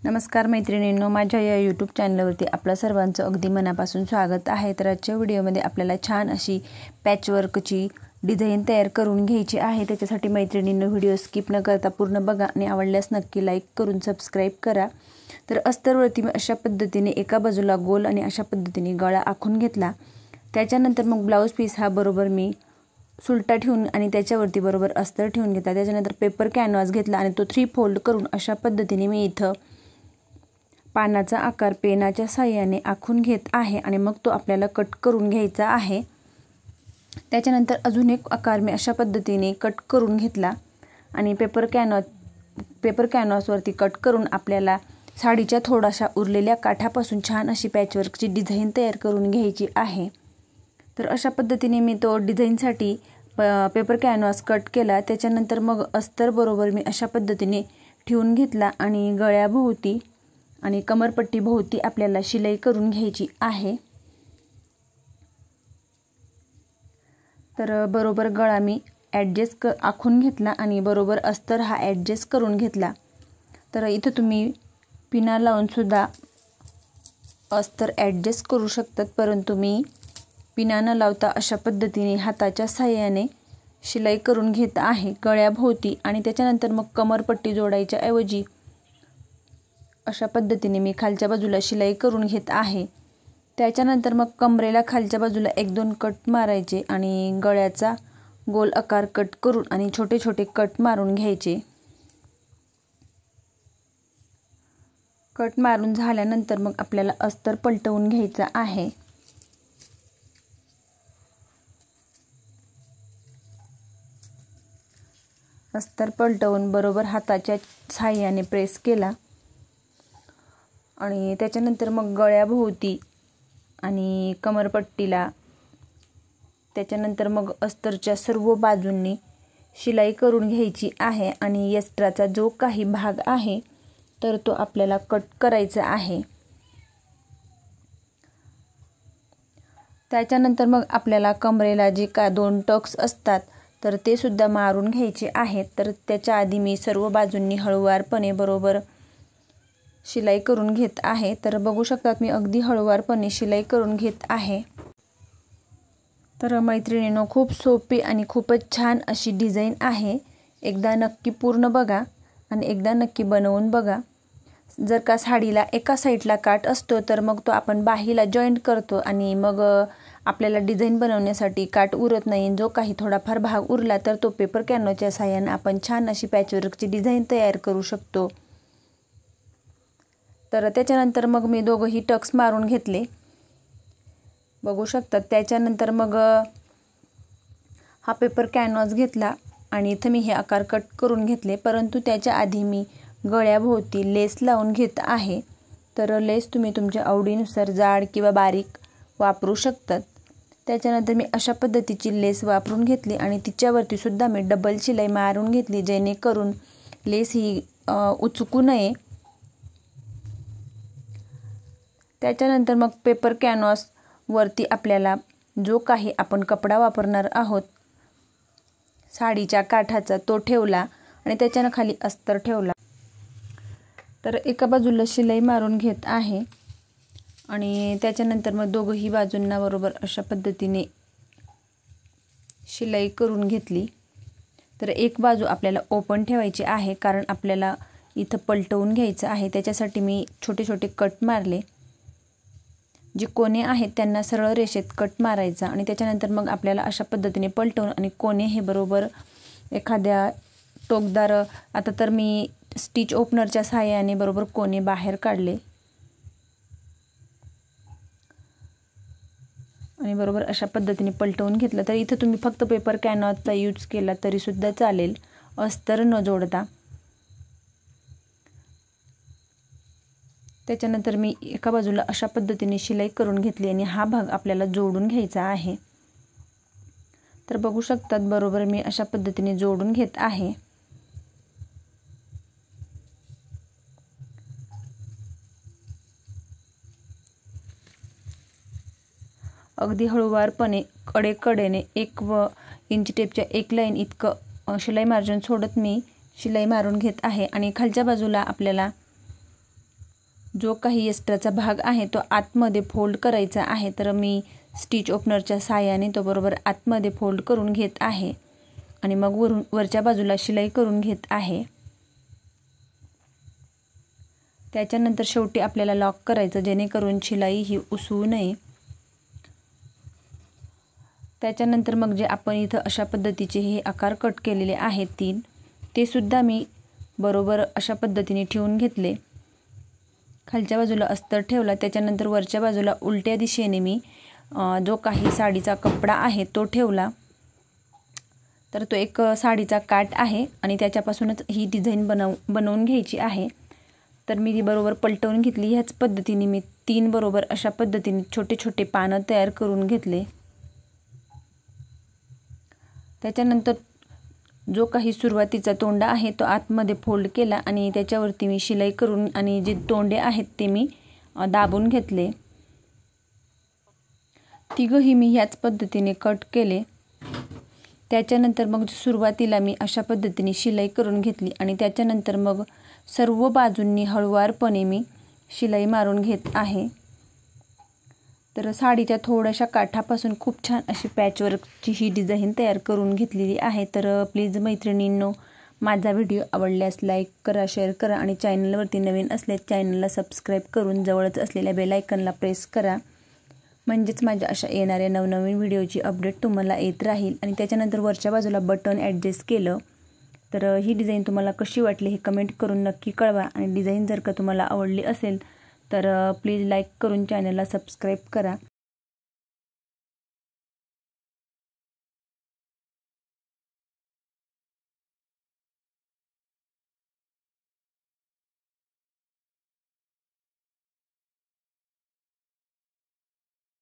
नमस्कार मैत्रिणींनो, माझ्या या यूट्यूब चॅनलवरती आपल्या सर्वांचं अगदी मनापासून स्वागत आहे। तर आजच्या व्हिडिओमध्ये आपल्याला छान अशी पॅचवर्कची डिझाईन तयार करून घ्यायची आहे। त्याच्यासाठी मैत्रिणींनो व्हिडिओ स्किप न करता पूर्ण बघा आणि आवडल्यास नक्की लाईक करून सबस्क्राइब करा। तर अस्तरवरती मी अशा पद्धतीने एका बाजूला गोल आणि अशा पद्धतीने गळा आखून घेतला। त्याच्यानंतर मग ब्लाउज पीस हा बरोबर मी सुलटा ठेवून आणि त्याच्यावरती बरोबर अस्तर ठेवून घेतला। त्याच्यानंतर पेपर कॅनव्हास घेतला आणि तो 3 फोल्ड करून अशा पद्धतीने मी इथं पानाचा आकार पेनाच्या साहाय्याने आखून घेत आहे आणि मग तो आपल्याला कट करून घ्यायचा आहे। त्याच्यानंतर अजून एक आकार मी अशा पद्धतीने कट करून घेतला आणि पेपर कॅनव्हासवरती कट करून आपल्याला साडीच्या थोड्याशा उरलेल्या काठापासून छान अशी पॅचवर्कची डिझाईन तयार करून घ्यायची आहे। तर अशा पद्धतीने मी तो डिझाईनसाठी पेपर कॅनव्हास कट केला। त्याच्यानंतर मग अस्तर बरोबर मी अशा पद्धतीने ठेवून घेतला आणि गळ्याभोवती आणि कमरपट्टी भोवती आपल्याला शिलाई करून घ्यायची आहे। तर बरोबर गळा मी ॲडजस्ट आखून घेतला आणि बरोबर अस्तर हा ॲडजस्ट करून घेतला। तर इथं तुम्ही पिना लावून सुद्धा अस्तर ॲडजस्ट करू शकतात, परंतु मी पिना न लावता अशा पद्धतीने हाताच्या साहाय्याने शिलाई करून घेत आहे गळ्याभोवती। आणि त्याच्यानंतर मग कमरपट्टी जोडायच्या ऐवजी अशा पद्धतीने मी खालच्या बाजूला शिलाई करून घेत आहे। त्याच्यानंतर मग कमरेला खालच्या बाजूला 1-2 कट मारायचे आणि गळ्याचा गोल आकार कट करून आणि छोटे छोटे कट मारून घ्यायचे। कट मारून झाल्यानंतर मग आपल्याला अस्तर पलटवून घ्यायचा आहे। अस्तर पलटवून बरोबर हाताच्या साहाय्याने प्रेस केला आणि त्याच्यानंतर मग गळ्याभोवती आणि कमरपट्टीला त्याच्यानंतर मग अस्तरच्या सर्व बाजूंनी शिलाई करून घ्यायची आहे आणि एक्स्ट्राचा जो काही भाग आहे तर तो आपल्याला कट करायचा आहे। त्याच्यानंतर मग आपल्याला कमरेला जे का 2 टक्स असतात तर ते सुद्धा मारून घ्यायचे आहेत। तर त्याच्या आधी मी सर्व बाजूंनी हळूवारपणे बरोबर शिलाई करून घेत आहे। तर बघू शकतात मी अगदी हळूवारपणे शिलाई करून घेत आहे। तर मैत्रिणींनो, खूप सोपी आणि खूपच छान अशी डिझाईन आहे। एकदा नक्की पूर्ण बघा आणि एकदा नक्की बनवून बघा। जर का साडीला एका साईडला काट असतो तर मग तो आपण बाहीला जॉईंट करतो आणि मग आपल्याला डिझाईन बनवण्यासाठी काट उरत नाही। जो काही थोडाफार भाग उरला तर तो पेपर कॅनव्हासच्या साहाय्याने आपण छान अशी पॅचवर्कची डिझाईन तयार करू शकतो। तर त्याच्यानंतर मग मी दोघंही टक्स मारून घेतले, बघू शकतात। त्याच्यानंतर मग हा पेपर कॅनव्हास घेतला आणि इथं मी हे आकार कट करून घेतले, परंतु त्याच्या आधी मी गळ्याभोवती लेस लावून घेत आहे। तर लेस तुम्ही तुमच्या आवडीनुसार जाड किंवा बारीक वापरू शकतात। त्याच्यानंतर मी अशा पद्धतीची लेस वापरून घेतली आणि तिच्यावरती सुद्धा मी डबल शिलाई मारून घेतली, जेणेकरून लेस ही उचकू नये। त्याच्यानंतर मग पेपर कॅनव्हास वरती आपल्याला जो काही आपण कपडा वापरणार आहोत साडीच्या काठाचा तो ठेवला आणि त्याच्यानं खाली अस्तर ठेवला। तर एका बाजूला शिलाई मारून घेत आहे आणि त्याच्यानंतर मग दोघंही बाजूंना बरोबर अशा पद्धतीने शिलाई करून घेतली। तर एक बाजू आपल्याला ओपन ठेवायची आहे, कारण आपल्याला इथं पलटवून घ्यायचं आहे। त्याच्यासाठी मी छोटे छोटे कट मारले। जे कोने आहेत त्यांना सरळ रेषेत कट मारायचा आणि त्याच्यानंतर मग आपल्याला अशा पद्धतीने पलटवून आणि कोने हे बरोबर एखाद्या टोकदार, आता तर मी स्टिच ओपनरच्या साहाय्याने बरोबर कोने बाहेर काढले आणि बरोबर अशा पद्धतीने पलटवून घेतलं। तर इथं तुम्ही फक्त पेपर कॅनव्हासचा यूज केला तरी सुद्धा चालेल, अस्तर न जोडता। त्याच्यानंतर मी एका बाजूला अशा पद्धतीने शिलाई करून घेतली आणि हा भाग आपल्याला जोडून घ्यायचा आहे। तर बघू शकतात बरोबर मी अशा पद्धतीने जोडून घेत आहे। अगदी हळूवारपणे कडेकडेने 1 इंच टेपच्या 1 लाईन इतकं शिलाई मार्जिन सोडत मी शिलाई मारून घेत आहे आणि खालच्या बाजूला आपल्याला जो काही एक्स्ट्राचा भाग आहे तो आतमध्ये फोल्ड करायचा आहे, तर मी स्टिच ओपनरच्या साहाय्याने तो बरोबर आतमध्ये फोल्ड करून घेत आहे आणि मग वरच्या बाजूला शिलाई करून घेत आहे। त्याच्यानंतर शेवटी आपल्याला लॉक करायचं, जेणेकरून शिलाई ही उसवू नये। त्याच्यानंतर मग जे आपण इथं अशा पद्धतीचे हे आकार कट केलेले आहेत 3, ते सुद्धा मी बरोबर अशा पद्धतीने ठेवून घेतले। खालच्या बाजूला अस्तर ठेवला, त्याच्यानंतर वरच्या बाजूला उलट्या दिशेने मी जो काही साडीचा कपडा आहे तो ठेवला। तर तो एक साडीचा काठ आहे आणि त्याच्यापासूनच ही डिझाइन बनवून घ्यायची आहे। तर मी ती बरोबर पलटवून घेतली। ह्याच पद्धतीने मी 3 बरोबर अशा पद्धतीने छोटे छोटे पानं तयार करून घेतले। त्याच्यानंतर जो काही सुरुवातीचा तोंडा आहे तो आतमध्ये फोल्ड केला आणि त्याच्यावरती मी शिलाई करून आणि जे तोंडे आहेत ते मी दाबून घेतले। तिघही मी ह्याच पद्धतीने कट केले। त्याच्यानंतर मग सुरुवातीला मी अशा पद्धतीने शिलाई करून घेतली आणि त्याच्यानंतर मग सर्व बाजूंनी हळूवारपणे मी शिलाई मारून घेत आहे। तर साडीच्या थोड्याशा काठापासून खूप छान अशी पॅचवर्कची ही डिझाइन तयार करून घेतलेली आहे। तर प्लीज मैत्रिणींनो, माझा व्हिडिओ आवडल्यास लाईक करा, शेअर करा आणि चॅनलवरती नवीन असल्यास चॅनलला सबस्क्राईब करून जवळच असलेल्या बेल आयकॉनला प्रेस करा, म्हणजेच माझ्या अशा येणाऱ्या नवनवीन व्हिडिओची अपडेट तुम्हाला येत राहील। आणि त्याच्यानंतर वरच्या बाजूला बटन ॲडजस्ट केलं। तर ही डिझाइन तुम्हाला कशी वाटली हे कमेंट करून नक्की कळवा आणि डिझाइन जर का तुम्हाला आवडली असेल तर प्लीज लाईक करून चॅनलला सबस्क्राईब करा।